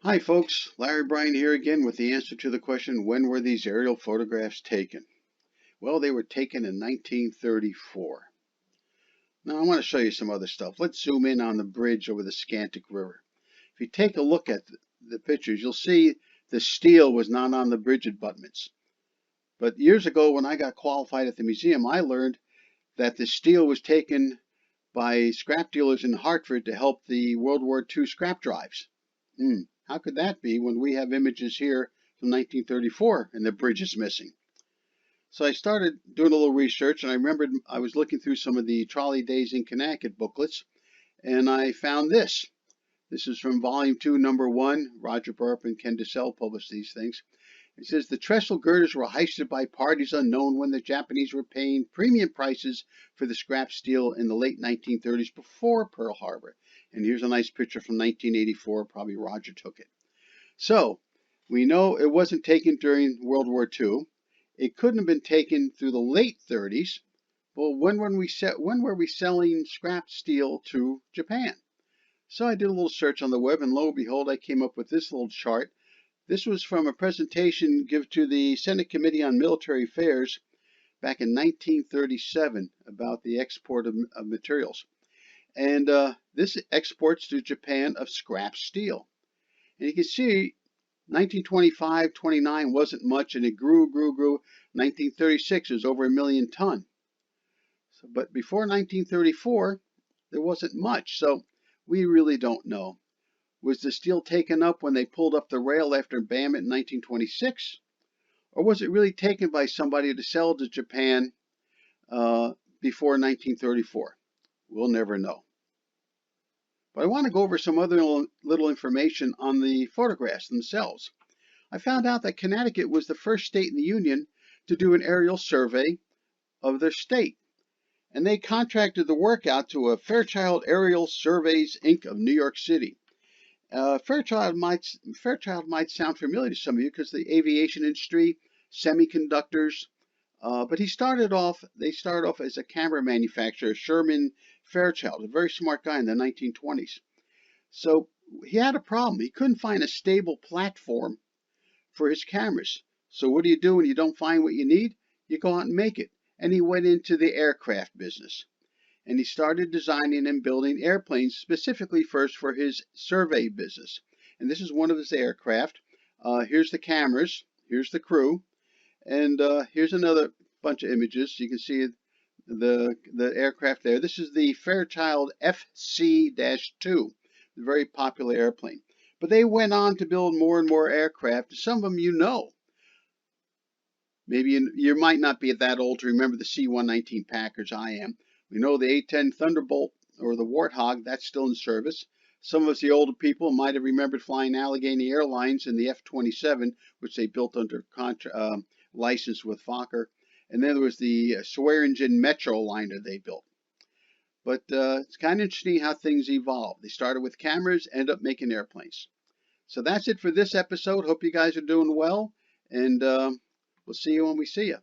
Hi folks, Larry Bryan here again with the answer to the question, when were these aerial photographs taken? Well, they were taken in 1934. Now I want to show you some other stuff. Let's zoom in on the bridge over the Scantic River. If you take a look at the pictures, you'll see the steel was not on the bridge abutments. But years ago when I got qualified at the museum, I learned that the steel was taken by scrap dealers in Hartford to help the World War II scrap drives. How could that be when we have images here from 1934 and the bridge is missing? So I started doing a little research, and I remembered I was looking through some of the Trolley Days in Connecticut booklets, and I found this. This is from Volume 2, Number 1. Roger Burp and Ken DeSalle published these things. It says the trestle girders were heisted by parties unknown when the Japanese were paying premium prices for the scrap steel in the late 1930s before Pearl Harbor. And here's a nice picture from 1984. Probably Roger took it. So we know it wasn't taken during World War II. It couldn't have been taken through the late 30s. Well, when were we selling scrap steel to Japan? So I did a little search on the web, and lo and behold, I came up with this little chart. This was from a presentation given to the Senate Committee on Military Affairs back in 1937 about the export of materials. And this exports to Japan of scrap steel. And you can see 1925-29 wasn't much, and it grew. 1936 was over 1 million ton. But before 1934, there wasn't much. So we really don't know. Was the steel taken up when they pulled up the rail after Bam in 1926? Or was it really taken by somebody to sell to Japan before 1934? We'll never know. But I want to go over some other little information on the photographs themselves. I found out that Connecticut was the first state in the Union to do an aerial survey of their state. And they contracted the work out to a Fairchild Aerial Surveys, Inc. of New York City. Fairchild might sound familiar to some of you because the aviation industry, semiconductors. But they started off as a camera manufacturer, Sherman Fairchild, a very smart guy in the 1920s. So he had a problem. He couldn't find a stable platform for his cameras. So what do you do when you don't find what you need? You go out and make it. And he went into the aircraft business. And he started designing and building airplanes specifically first for his survey business. And this is one of his aircraft. Here's the cameras. Here's the crew. And here's another bunch of images. You can see the aircraft there. This is the Fairchild FC-2, a very popular airplane. But they went on to build more and more aircraft. Some of them you know. Maybe you might not be that old to remember the C-119 Packers. I am. We know the A-10 Thunderbolt or the Warthog, that's still in service. Some of us, the older people, might have remembered flying Allegheny Airlines in the F-27, which they built under license with Fokker. And then there was the Swearingen Metroliner they built. But it's kind of interesting how things evolve. They started with cameras, ended up making airplanes. So that's it for this episode. Hope you guys are doing well, and we'll see you when we see you.